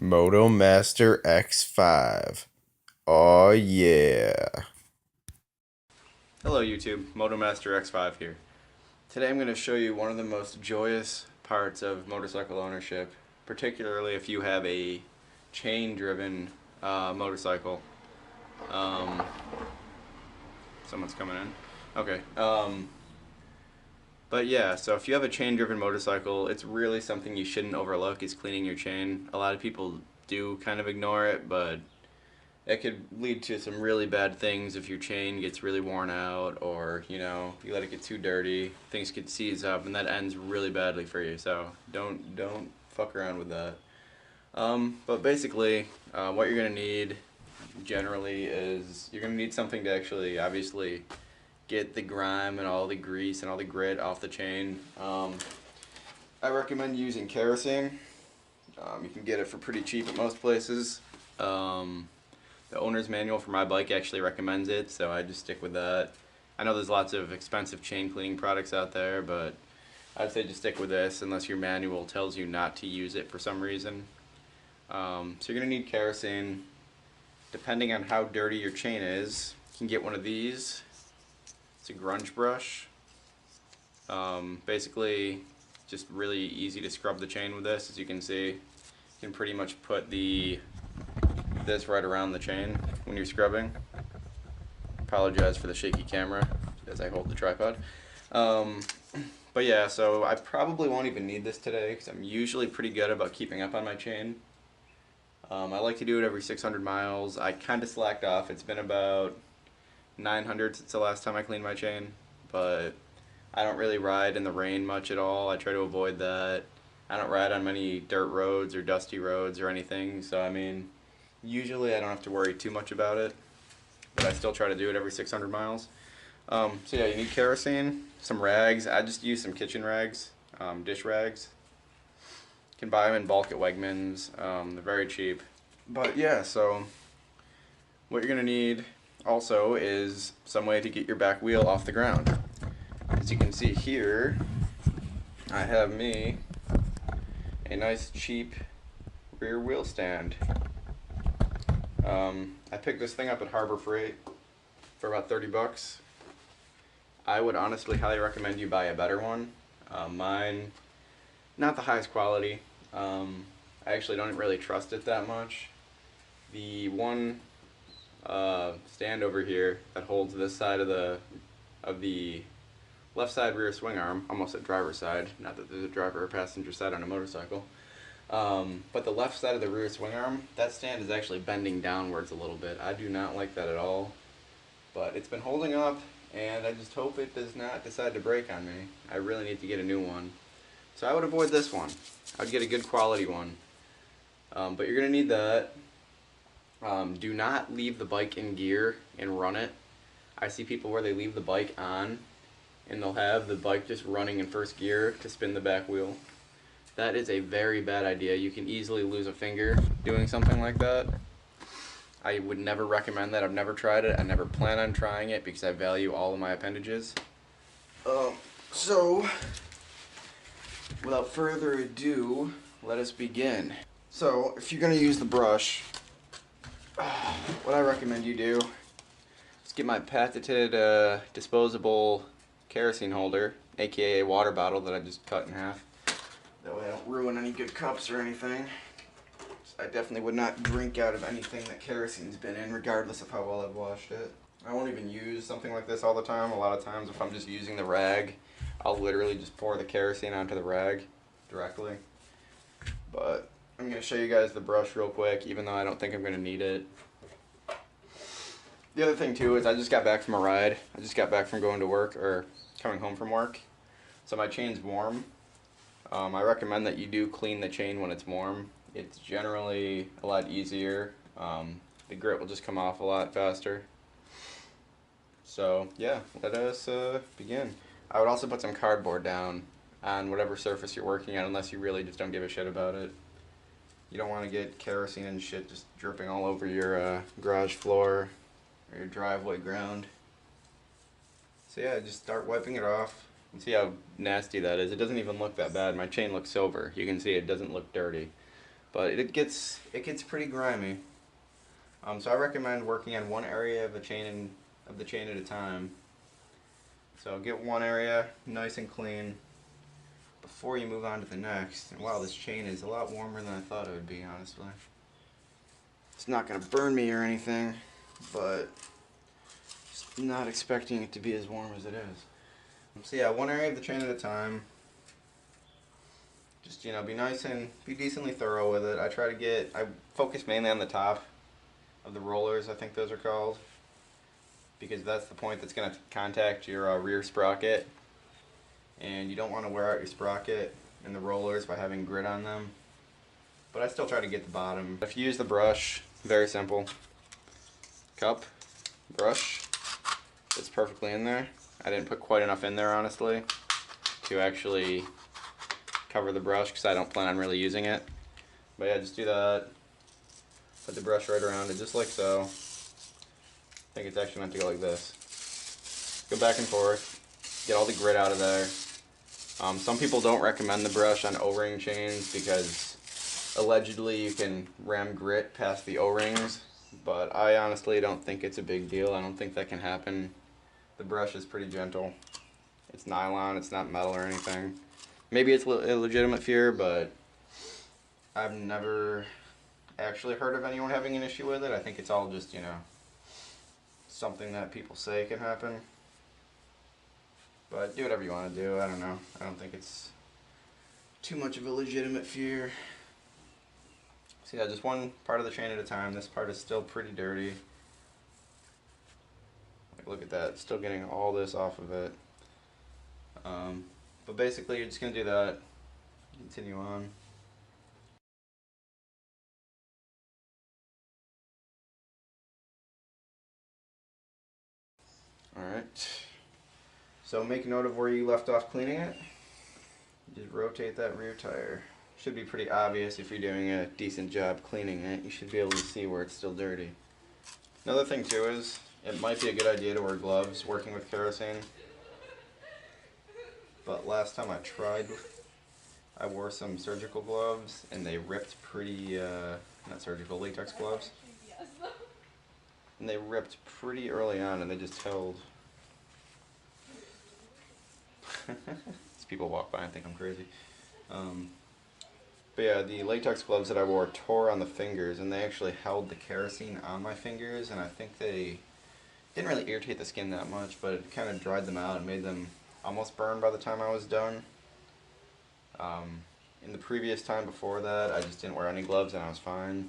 MotoMaster X5. Oh yeah. Hello YouTube, MotoMaster X5 here. Today I'm going to show you one of the most joyous parts of motorcycle ownership, particularly if you have a chain-driven motorcycle. Um, Someone's coming in. Okay. But yeah, so if you have a chain-driven motorcycle, it's really something you shouldn't overlook is cleaning your chain. A lot of people do kind of ignore it, but it could lead to some really bad things if your chain gets really worn out, or you let it get too dirty. Things could seize up, and that ends really badly for you. So don't fuck around with that. But basically, what you're gonna need generally is you're gonna need something to actually obviously get the grime and all the grease and all the grit off the chain. I recommend using kerosene. You can get it for pretty cheap at most places. The owner's manual for my bike actually recommends it, so I just stick with that. I know there's lots of expensive chain cleaning products out there, but I'd say just stick with this unless your manual tells you not to use it for some reason. So you're going to need kerosene. Depending on how dirty your chain is, you can get one of these. It's a grunge brush. Basically, just really easy to scrub the chain with this. As you can see, you can pretty much put this right around the chain when you're scrubbing. Apologize for the shaky camera as I hold the tripod. But yeah, so I probably won't even need this today because I'm usually pretty good about keeping up on my chain. I like to do it every 600 miles. I kind of slacked off. It's been about 900 since the last time I cleaned my chain, but I don't really ride in the rain much at all. I try to avoid that. I don't ride on many dirt roads or dusty roads or anything, so I mean, usually I don't have to worry too much about it, but I still try to do it every 600 miles. So yeah, you need kerosene, some rags. I just use some kitchen rags, dish rags. You can buy them in bulk at Wegmans. They're very cheap. But yeah, so what you're gonna need also is some way to get your back wheel off the ground. As you can see here, I have me a nice cheap rear wheel stand. I picked this thing up at Harbor Freight for about 30 bucks. I would honestly highly recommend you buy a better one. Mine, not the highest quality. I actually don't really trust it that much. The one stand over here that holds this side of the left side rear swing arm, almost at driver's side, not that there's a driver or passenger side on a motorcycle. But the left side of the rear swing arm, that stand is actually bending downwards a little bit. I do not like that at all, but it's been holding up, and I just hope it does not decide to break on me. I really need to get a new one. So I would avoid this one. I would get a good quality one. But you're going to need that. Do not leave the bike in gear and run it. I see people where they leave the bike on, and they'll have the bike just running in first gear to spin the back wheel. That is a very bad idea. You can easily lose a finger doing something like that. I would never recommend that. I've never tried it. I never plan on trying it because I value all of my appendages. So, without further ado, let us begin. So, if you're going to use the brush, what I recommend you do is get my patented disposable kerosene holder, aka a water bottle that I just cut in half. That way I don't ruin any good cups or anything. I definitely would not drink out of anything that kerosene's been in, regardless of how well I've washed it. I won't even use something like this all the time. A lot of times if I'm just using the rag, I'll literally just pour the kerosene onto the rag directly. But I'm going to show you guys the brush real quick, even though I don't think I'm going to need it. The other thing too is I just got back from a ride. I just got back from going to work, or coming home from work. So my chain's warm. I recommend that you do clean the chain when it's warm. It's generally a lot easier. The grit will just come off a lot faster. So yeah, let us begin. I would also put some cardboard down on whatever surface you're working on, unless you really just don't give a shit about it. You don't want to get kerosene and shit just dripping all over your garage floor or your driveway ground. So yeah, just start wiping it off. You see how nasty that is. It doesn't even look that bad. My chain looks silver. You can see it doesn't look dirty. but it gets pretty grimy. So I recommend working on one area of the chain at a time. So get one area nice and clean before you move on to the next. And wow, this chain is a lot warmer than I thought it would be, honestly. It's not gonna burn me or anything, but just not expecting it to be as warm as it is. So yeah, one area of the chain at a time. Just, be nice and be decently thorough with it. I focus mainly on the top of the rollers, I think those are called, because that's the point that's going to contact your rear sprocket, and you don't want to wear out your sprocket and the rollers by having grit on them. But I still try to get the bottom. If you use the brush, very simple. Cup, brush, it's perfectly in there. I didn't put quite enough in there, honestly, to actually cover the brush because I don't plan on really using it. But yeah, just do that. Put the brush right around it, just like so. I think it's actually meant to go like this. Go back and forth. Get all the grit out of there. Some people don't recommend the brush on O-ring chains because allegedly you can ram grit past the O-rings, but I honestly don't think it's a big deal. I don't think that can happen. The brush is pretty gentle. It's nylon, it's not metal or anything. Maybe it's a legitimate fear, but I've never actually heard of anyone having an issue with it. I think it's all just, something that people say can happen. But do whatever you want to do. I don't know. I don't think it's too much of a legitimate fear. So yeah, just one part of the chain at a time. This part is still pretty dirty. Like, look at that. Still getting all this off of it. But basically, you're just going to do that. Continue on. Alright. So make note of where you left off cleaning it. Just rotate that rear tire. Should be pretty obvious if you're doing a decent job cleaning it. You should be able to see where it's still dirty. Another thing too is, it might be a good idea to wear gloves working with kerosene. But last time I tried, I wore some surgical gloves and they ripped pretty, not surgical, latex gloves. And they ripped pretty early on and they just held. These people walk by and think I'm crazy. But yeah, the latex gloves that I wore tore on the fingers and they actually held the kerosene on my fingers, and I think they didn't really irritate the skin that much, but it kind of dried them out and made them almost burn by the time I was done. In the previous time before that, I just didn't wear any gloves and I was fine.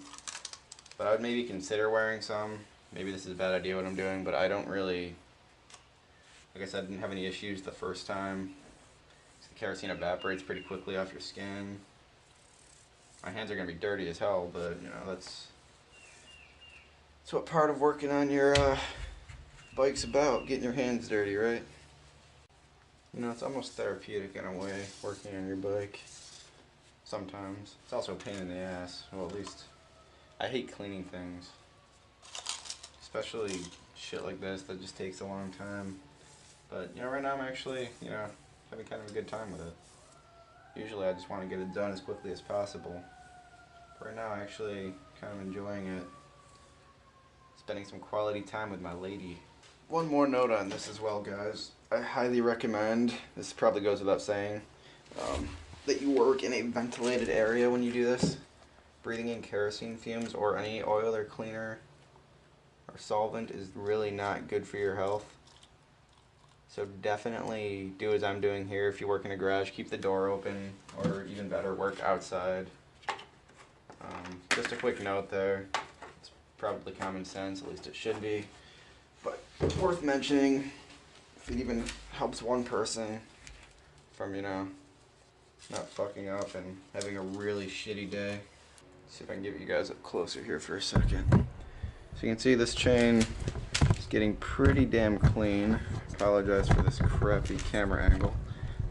But I would maybe consider wearing some. Maybe this is a bad idea what I'm doing, but I don't really, like I said, I didn't have any issues the first time. The kerosene evaporates pretty quickly off your skin. My hands are going to be dirty as hell, but that's what part of working on your bike's about, getting your hands dirty, right? It's almost therapeutic in a way, working on your bike. Sometimes. It's also a pain in the ass. Well, at least I hate cleaning things. Especially shit like this that just takes a long time. But, right now I'm actually, having kind of a good time with it. Usually I just want to get it done as quickly as possible. But right now I'm actually kind of enjoying it. Spending some quality time with my lady. One more note on this as well, guys. I highly recommend, this probably goes without saying, that you work in a ventilated area when you do this. Breathing in kerosene fumes or any oil or cleaner or solvent is really not good for your health. So definitely do as I'm doing here. If you work in a garage, keep the door open, or even better, work outside. Just a quick note there. It's probably common sense, at least it should be. But worth mentioning, if it even helps one person from, not fucking up and having a really shitty day. Let's see if I can get you guys up closer here for a second. So you can see this chain is getting pretty damn clean. Apologize for this crappy camera angle.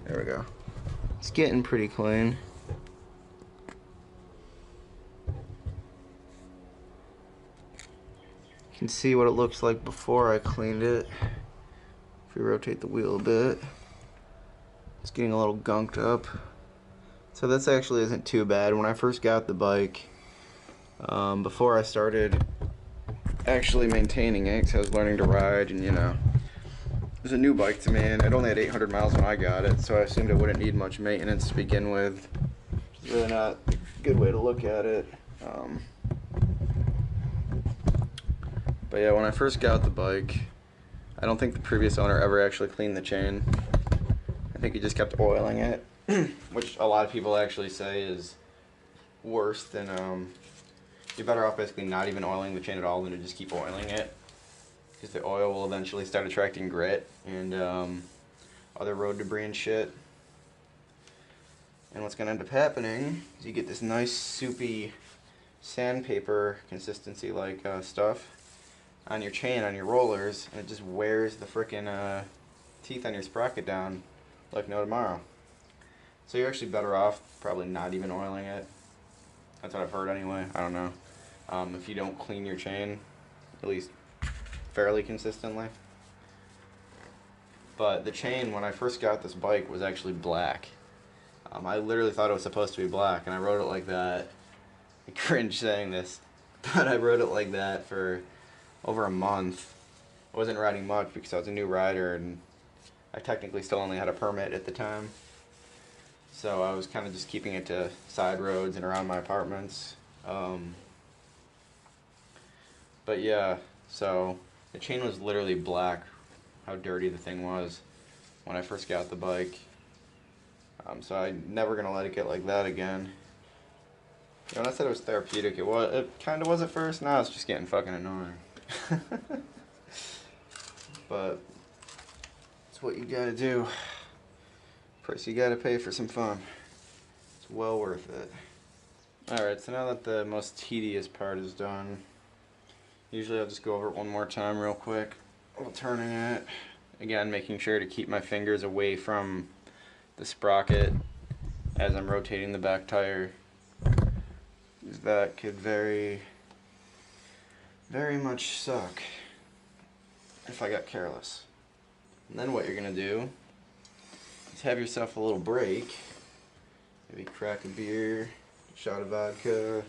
There we go. It's getting pretty clean. You can see what it looks like before I cleaned it. If we rotate the wheel a bit, it's getting a little gunked up. So this actually isn't too bad. When I first got the bike, before I started actually maintaining it, because I was learning to ride, and you know, it was a new bike to me, and it only had 800 miles when I got it, so I assumed it wouldn't need much maintenance to begin with. It's really not a good way to look at it. But yeah, when I first got the bike, I don't think the previous owner ever actually cleaned the chain. I think he just kept oiling it, which a lot of people actually say is worse than, you're better off basically not even oiling the chain at all than to just keep oiling it. Because the oil will eventually start attracting grit and other road debris and shit. And what's going to end up happening is you get this nice soupy sandpaper consistency like stuff on your chain, on your rollers, and it just wears the frickin' teeth on your sprocket down like no tomorrow. So you're actually better off probably not even oiling it. That's what I've heard anyway. I don't know. If you don't clean your chain, at least fairly consistently. But the chain, when I first got this bike, was actually black. I literally thought it was supposed to be black, and I rode it like that. I cringe saying this, but I rode it like that for over a month. I wasn't riding much because I was a new rider, and I technically still only had a permit at the time. So I was kind of just keeping it to side roads and around my apartments. But yeah, so the chain was literally black, how dirty the thing was when I first got the bike. So I'm never gonna let it get like that again. You know, when I said it was therapeutic, it kind of was at first. Now it's just getting fucking annoying. But it's what you gotta do. Price you gotta pay for some fun. It's well worth it. Alright, so now that the most tedious part is done, usually I'll just go over it one more time real quick while turning it. Again, making sure to keep my fingers away from the sprocket as I'm rotating the back tire. That could very much suck if I got careless. And then what you're gonna do is have yourself a little break. Maybe crack a beer, a shot of vodka,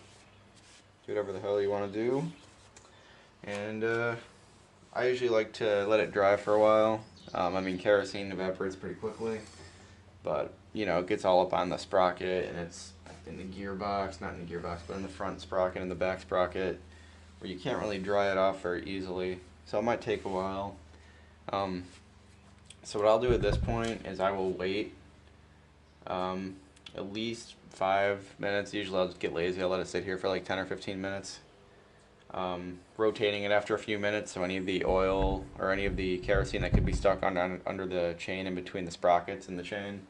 do whatever the hell you want to do. And I usually like to let it dry for a while. I mean, kerosene evaporates pretty quickly, but you know, it gets all up on the sprocket, and it's in the gearbox, not in the gearbox, but in the front sprocket and the back sprocket, where you can't really dry it off very easily. So it might take a while. So what I'll do at this point is I will wait at least 5 minutes. Usually I'll just get lazy. I'll let it sit here for like 10 or 15 minutes. Rotating it after a few minutes, so any of the oil or any of the kerosene that could be stuck under the chain in between the sprockets and the chain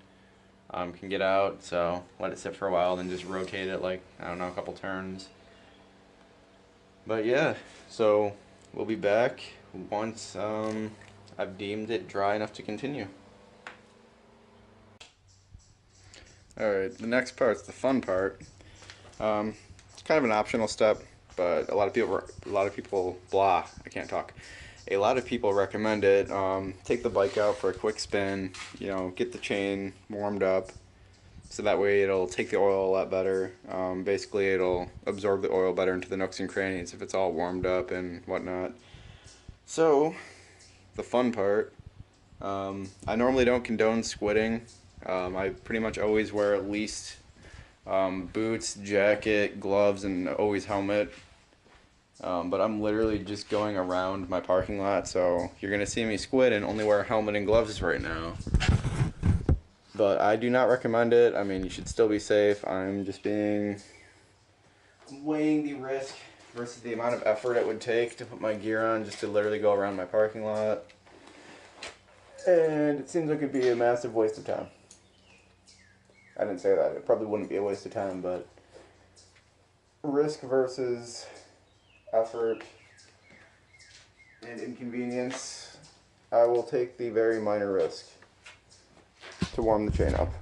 can get out. So let it sit for a while, then just rotate it like, I don't know, a couple turns. But yeah, so we'll be back once I've deemed it dry enough to continue. Alright, the next part's the fun part. It's kind of an optional step, but a lot of people recommend it. Take the bike out for a quick spin, you know, get the chain warmed up, so that way it'll take the oil a lot better. Basically it'll absorb the oil better into the nooks and crannies if it's all warmed up and whatnot. So, the fun part, I normally don't condone squidding. I pretty much always wear at least boots, jacket, gloves, and always helmet. But I'm literally just going around my parking lot, so you're going to see me squid and only wear a helmet and gloves right now. But I do not recommend it. I mean, you should still be safe. I'm weighing the risk versus the amount of effort it would take to put my gear on just to literally go around my parking lot. And it seems like it'd be a massive waste of time. I didn't say that. It probably wouldn't be a waste of time, but risk versus effort and inconvenience, I will take the very minor risk to warm the chain up.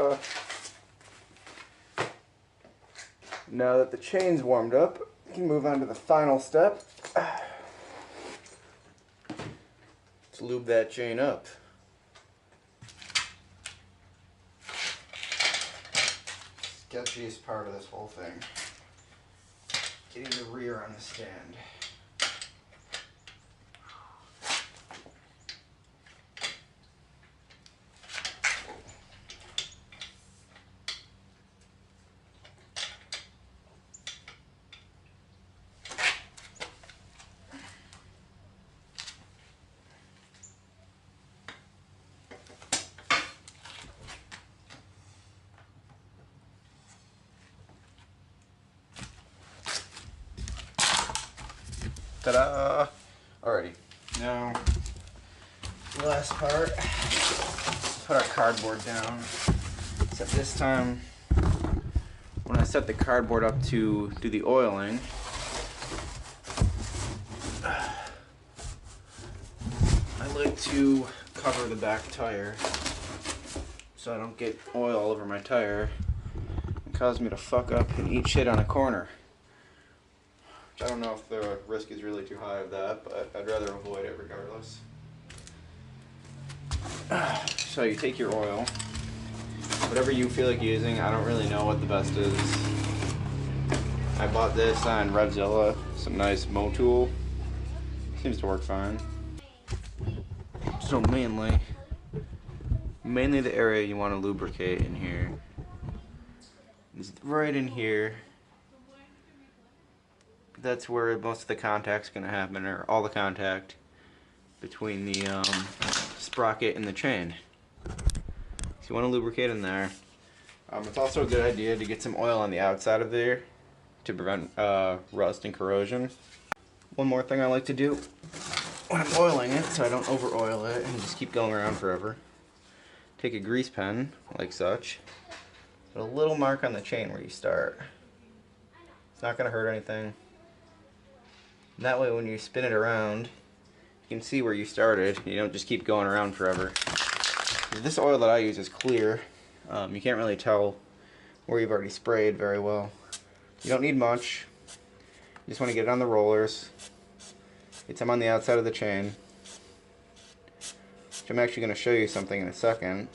Ta-da! Now that the chain's warmed up, we can move on to the final step. Let's lube that chain up. Sketchiest part of this whole thing. Getting the rear on the stand. Ta-da! Alrighty, now the last part, put our cardboard down. Except this time, when I set the cardboard up to do the oiling, I like to cover the back tire so I don't get oil all over my tire and cause me to fuck up and eat shit on a corner. I don't know if the risk is really too high of that, but I'd rather avoid it regardless. So you take your oil, whatever you feel like using. I don't really know what the best is. I bought this on Revzilla, some nice Motul. Seems to work fine. So mainly the area you want to lubricate in here is right in here. That's where most of the contact's going to happen, or all the contact between the sprocket and the chain. So you want to lubricate in there. It's also a good idea to get some oil on the outside of there to prevent rust and corrosion. One more thing I like to do when I'm oiling it, so I don't over oil it and just keep going around forever. Take a grease pen, like such. Put a little mark on the chain where you start. It's not going to hurt anything. That way when you spin it around, you can see where you started. You don't just keep going around forever. This oil that I use is clear. You can't really tell where you've already sprayed very well. You don't need much. You just want to get it on the rollers. Get some on the outside of the chain. Which I'm actually going to show you something in a second.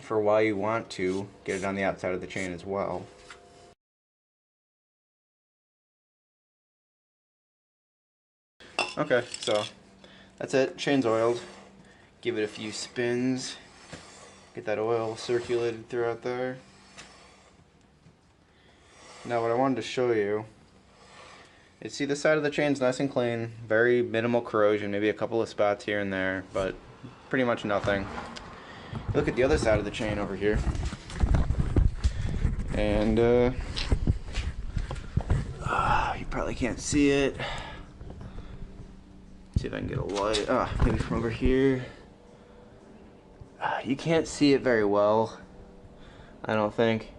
For why you want to get it on the outside of the chain as well. Okay, so that's it. Chain's oiled. Give it a few spins. Get that oil circulated throughout there. Now what I wanted to show you is, see, the side of the chain's nice and clean. Very minimal corrosion, maybe a couple of spots here and there, but pretty much nothing. Look at the other side of the chain over here. And you probably can't see it. See if I can get a light. Maybe from over here. You can't see it very well, I don't think.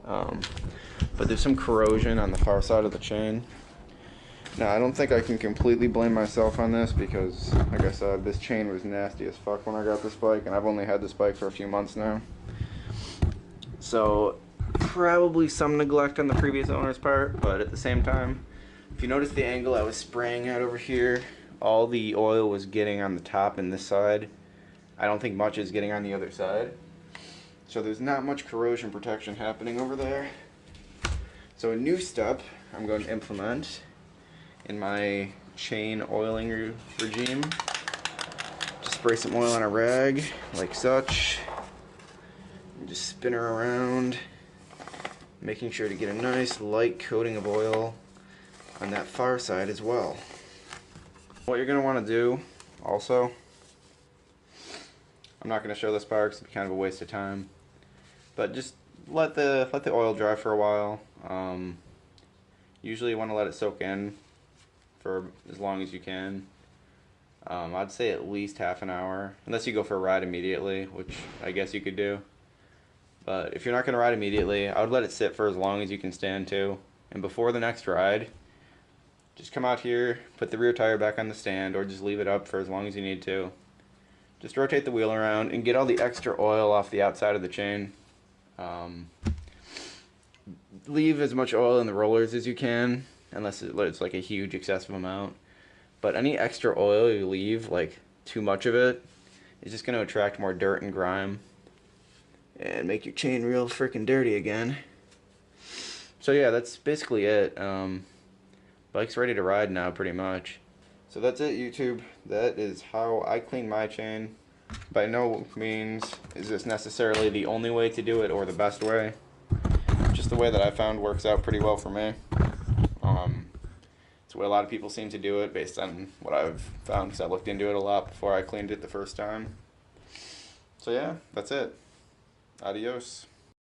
But there's some corrosion on the far side of the chain. Now, I don't think I can completely blame myself on this because, like I said, this chain was nasty as fuck when I got this bike, and I've only had this bike for a few months now. So, probably some neglect on the previous owner's part, but at the same time, if you notice the angle I was spraying at over here, all the oil was getting on the top and this side. I don't think much is getting on the other side. So there's not much corrosion protection happening over there. So a new step I'm going to implement in my chain oiling regime. Just spray some oil on a rag, like such. And just spin her around, making sure to get a nice light coating of oil on that far side as well. What you're going to want to do also, I'm not going to show this part because it's kind of a waste of time, but just let the oil dry for a while. Usually you want to let it soak in for as long as you can. I'd say at least half an hour, unless you go for a ride immediately, which I guess you could do. But if you're not going to ride immediately, I would let it sit for as long as you can stand to. And before the next ride, just come out here, put the rear tire back on the stand, or just leave it up for as long as you need to. just rotate the wheel around and get all the extra oil off the outside of the chain. Leave as much oil in the rollers as you can, unless it's like a huge excessive amount. But any extra oil you leave, like too much of it, is just going to attract more dirt and grime and make your chain real freaking dirty again. So yeah, that's basically it. Bike's ready to ride now, pretty much. So that's it, YouTube. That is how I clean my chain. By no means is this necessarily the only way to do it or the best way. Just the way that I found works out pretty well for me. It's the way a lot of people seem to do it based on what I've found, because I looked into it a lot before I cleaned it the first time. So yeah, that's it. Adios.